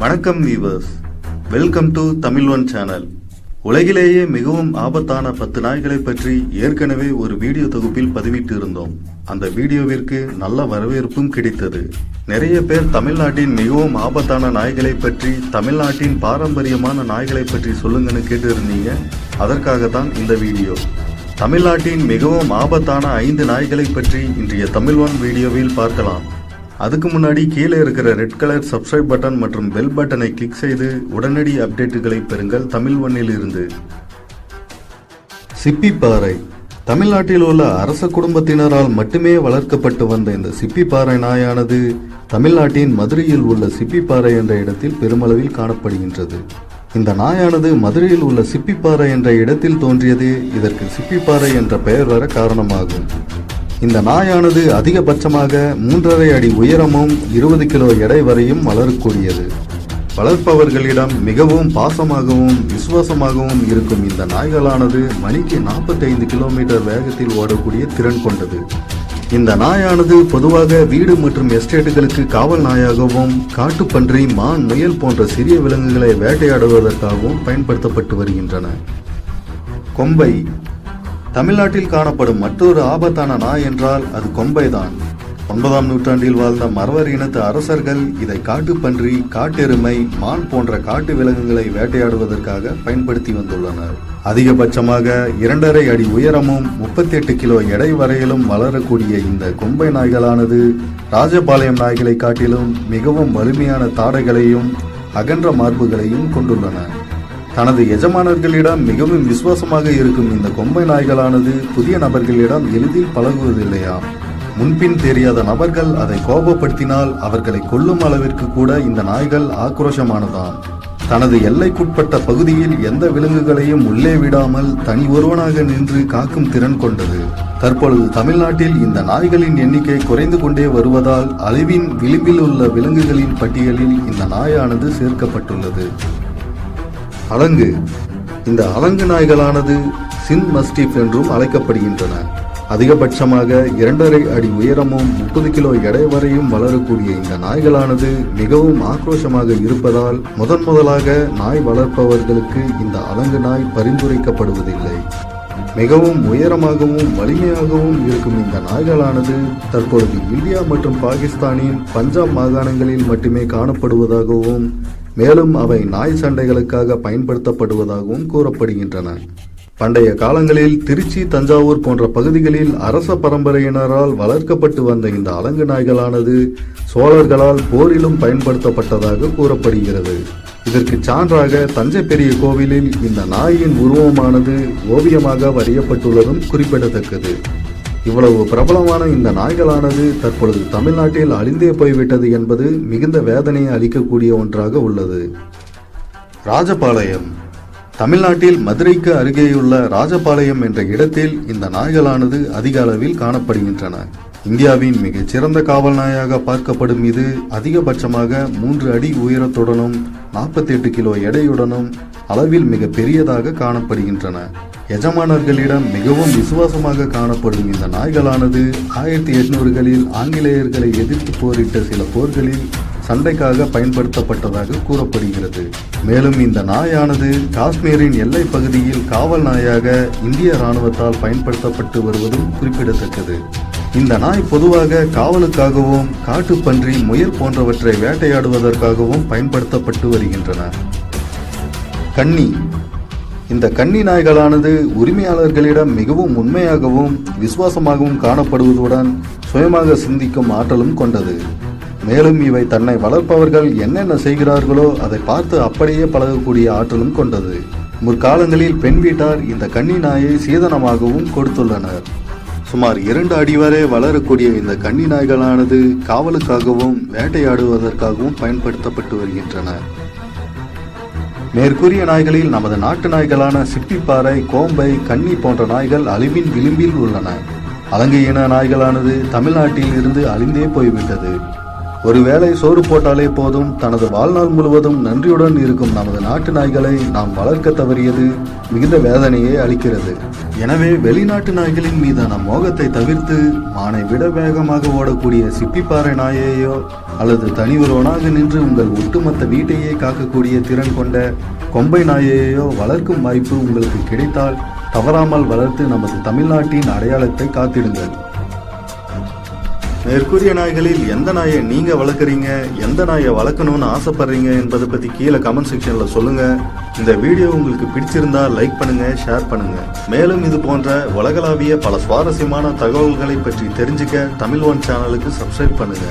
வணக்கம் viewers, welcome to Tamil one channel. உலகிலேயே மிகவும் ஆபத்தான 10 நாய்களை பற்றி ஏற்கனவே ஒரு வீடியோ தொகுப்பில் பதிவிட்டு இருந்தோம். அந்த வீடியோவிற்கு நல்ல வரவேற்பும் கிடைத்தது. நிறைய பேர் தமிழ்நாட்டின் மிகவும் ஆபத்தான நாய்களை பற்றி, தமிழ்நாட்டின் பாரம்பரியமான நாய்களை பற்றி சொல்லுங்கன்னு கேட்டு இருந்தீங்க. அதற்காகத்தான் இந்த வீடியோ. தமிழ்நாட்டின் மிகவும் ஆபத்தான 5 நாய்களை பற்றி இன்றைய தமிழ் ஒன் வீடியோவில் பார்க்கலாம். அதுக்கு முன்னாடி கீழே இருக்கிற ரெட் கலர் சப்ஸ்கிரைப் பட்டன் மற்றும் பெல் பட்டனை கிளிக் செய்து உடனடி அப்டேட்டுகளை பெறுங்கள் தமிழ் ஒன்னில் இருந்து. சிப்பிப்பாறை. தமிழ்நாட்டில் உள்ள அரச குடும்பத்தினரால் மட்டுமே வளர்க்கப்பட்டு வந்த இந்த சிப்பிப்பாறை நாயானது தமிழ்நாட்டின் மதுரையில் உள்ள சிப்பிப்பாறை என்ற இடத்தில் பெருமளவில் காணப்படுகின்றது. இந்த நாயானது மதுரையில் உள்ள சிப்பிப்பாறை என்ற இடத்தில் தோன்றியதே இதற்கு சிப்பிப்பாறை என்ற பெயர் வர காரணமாகும். இந்த நாயானது அதிகபட்சமாக 3.5 அடி உயரமும் 20 கிலோ எடை வரையும் வளரக்கூடியது. வளர்ப்பவர்களிடம் மிகவும் பாசமாகவும் விசுவாசமாகவும் இருக்கும் இந்த நாய்களானது மணிக்கு 45 கிலோமீட்டர் வேகத்தில் ஓடக்கூடிய திறன் கொண்டது. இந்த நாயானது பொதுவாக வீடு மற்றும் எஸ்டேட்டுகளுக்கு காவல் நாயாகவும், காட்டுப்பன்றி, மான், முயல் போன்ற சிறிய விலங்குகளை வேட்டையாடுவதற்காகவும் பயன்படுத்தப்பட்டு வருகின்றன. கொம்பை. தமிழ்நாட்டில் காணப்படும் மற்றொரு ஆபத்தான நாய் என்றால் அது கொம்பைதான். 9ஆம் நூற்றாண்டில் வாழ்ந்த மறவர் இனத்து அரசர்கள் இதை காட்டுப்பன்றி, காட்டெருமை, மான் போன்ற காட்டு விலங்குகளை வேட்டையாடுவதற்காக பயன்படுத்தி வந்துள்ளனர். அதிகபட்சமாக 2.5 அடி உயரமும் 38 கிலோ எடை வரையிலும் வளரக்கூடிய இந்த கொம்பை நாய்களானது ராஜபாளையம் நாய்களை காட்டிலும் மிகவும் வலிமையான தாடைகளையும் அகன்ற மார்புகளையும் கொண்டுள்ளன. தனது எஜமானர்களிடம் மிகவும் விசுவாசமாக இருக்கும் இந்த கொம்பை நாய்களானது புதிய நபர்களிடம் எளிதில் பழகுவதில்லையாம். முன்பின் தெரியாத நபர்கள் அதை கோபப்படுத்தினால் அவர்களை கொல்லும் அளவிற்கு கூட இந்த நாய்கள் ஆக்ரோஷமானதாம். தனது எல்லைக்குட்பட்ட பகுதியில் எந்த விலங்குகளையும் உள்ளே விடாமல் தனி ஒருவனாக நின்று காக்கும் திறன் கொண்டது. தற்பொழுது தமிழ்நாட்டில் இந்த நாய்களின் எண்ணிக்கை குறைந்து கொண்டே வருவதால் அழிவின் விளிம்பில் உள்ள விலங்குகளின் பட்டியலில் இந்த நாயானது சேர்க்கப்பட்டுள்ளது. அலங்கு. இந்த அலங்கு நாய்களானது சின் மஸ்டிஃப் என்றும் அழைக்கப்படுகின்றன. அதிகபட்சமாக 2.5 அடி உயரமும் 30 கிலோ எடை வரையும் வளரக்கூடிய இந்த நாய்களானது மிகவும் ஆக்ரோஷமாக இருப்பதால் முதலாக நாய் வளர்ப்பவர்களுக்கு இந்த அலங்கு நாய் பரிந்துரைக்கப்படுவதில்லை. மிகவும் உயரமாகவும் வலிமையாகவும் இருக்கும் இந்த நாய்களானது தற்பொழுது இந்தியா மற்றும் பாகிஸ்தானின் பஞ்சாப் மாகாணங்களில் மட்டுமே காணப்படுவதாகவும், மேலும் அவை நாய் சண்டைகளுக்காக பயன்படுத்தப்படுவதாகவும் கூறப்படுகின்றன. பண்டைய காலங்களில் திருச்சி, தஞ்சாவூர் போன்ற பகுதிகளில் அரச பரம்பரையினரால் வளர்க்கப்பட்டு வந்த இந்த அலங்கு நாய்களானது சோழர்களால் போரிலும் பயன்படுத்தப்பட்டதாக கூறப்படுகிறது. இதற்கு சான்றாக தஞ்சை பெரிய கோவிலில் இந்த நாயின் உருவமானது ஓவியமாக வரையப்பட்டுள்ளதும் குறிப்பிடத்தக்கது. இவ்வளவு பிரபலமான இந்த நாய்களானது தற்பொழுது தமிழ்நாட்டில் அழிந்தே போய்விட்டது என்பது மிகுந்த வேதனையை அளிக்கக்கூடிய ஒன்றாக உள்ளது. ராஜபாளையம். தமிழ்நாட்டில் மதுரைக்கு அருகேயுள்ள ராஜபாளையம் என்ற இடத்தில் இந்த நாய்களானது அதிக அளவில் காணப்படுகின்றன. இந்தியாவின் மிகச்சிறந்த காவல் நாயாக பார்க்கப்படும் இது அதிகபட்சமாக 3 அடி உயரத்துடனும் 48 கிலோ எடையுடனும் அளவில் மிக பெரியதாக காணப்படுகின்றன. எஜமானர்களிடம் மிகவும் விசுவாசமாக காணப்படும் இந்த நாய்களானது 1800களில் ஆங்கிலேயர்களை எதிர்த்து போரிட்ட சில போர்களில் சண்டைக்காக பயன்படுத்தப்பட்டதாக கூறப்படுகிறது. மேலும் இந்த நாயானது காஷ்மீரின் எல்லை பகுதியில் காவல் நாயாக இந்திய இராணுவத்தால் பயன்படுத்தப்பட்டு வருவதும் குறிப்பிடத்தக்கது. இந்த நாய் பொதுவாக காவலுக்காகவும், காட்டுப்பன்றி, முயல் போன்றவற்றை வேட்டையாடுவதற்காகவும் பயன்படுத்தப்பட்டு வருகின்றன. கன்னி. இந்த கன்னி நாய்களானது உரிமையாளர்களிடம் மிகவும் உண்மையாகவும் விசுவாசமாகவும் காணப்படுவதுடன் சுயமாக சிந்திக்கும் ஆற்றலும் கொண்டது. மேலும் இவை தன்னை வளர்ப்பவர்கள் என்னென்ன செய்கிறார்களோ அதை பார்த்து அப்படியே பழகக்கூடிய ஆற்றலும் கொண்டது. முற்காலங்களில் பெண் வீட்டார் இந்த கன்னி நாயை சீதனமாகவும் கொடுத்துள்ளனர். சுமார் 2 அடி வரை வளரக்கூடிய இந்த கன்னி நாய்களானது காவலுக்காகவும் வேட்டையாடுவதற்காகவும் பயன்படுத்தப்பட்டு வருகின்றன. மேற்கூறிய நாய்களில் நமது நாட்டு நாய்களான சிப்பிப்பாறை, கோம்பை, கன்னி போன்ற நாய்கள் அழிவின் விளிம்பில் உள்ளன. அலங்கு இன நாய்களானது தமிழ்நாட்டில் இருந்து அழிந்தே போய்விட்டது. ஒருவேளை சோறு போட்டாலே போதும் தனது வாழ்நாள் முழுவதும் நன்றியுடன் இருக்கும் நமது நாட்டு நாய்களை நாம் வளர்க்க தவறியது மிகுந்த வேதனையை அளிக்கிறது. எனவே வெளிநாட்டு நாய்களின் மீதான மோகத்தை தவிர்த்து மானை விட வேகமாக ஓடக்கூடிய சிப்பிப்பாறை நாயையோ அல்லது தனி ஒருவனாக நின்று உங்கள் ஒட்டுமொத்த வீட்டையே காக்கக்கூடிய திறன் கொண்ட கொம்பை நாயையோ வளர்க்கும் வாய்ப்பு உங்களுக்கு கிடைத்தால் தவறாமல் வளர்த்து நமது தமிழ்நாட்டின் அடையாளத்தை காத்திடுங்கள். மேற்கூறிய நாய்களில் எந்த நாயை நீங்க வளர்க்குறீங்க, எந்த நாயை வளர்க்கணும்னு ஆசைப்படுறீங்க என்பதை பத்தி கீழே கமெண்ட் செக்ஷன்ல சொல்லுங்க. இந்த வீடியோ உங்களுக்கு பிடிச்சிருந்தா லைக் பண்ணுங்க, ஷேர் பண்ணுங்க. மேலும் இது போன்ற உலகளாவிய பல சுவாரஸ்யமான தகவல்களை பற்றி தெரிஞ்சுக்க தமிழ் ஒன் சேனலுக்கு சப்ஸ்கிரைப் பண்ணுங்க.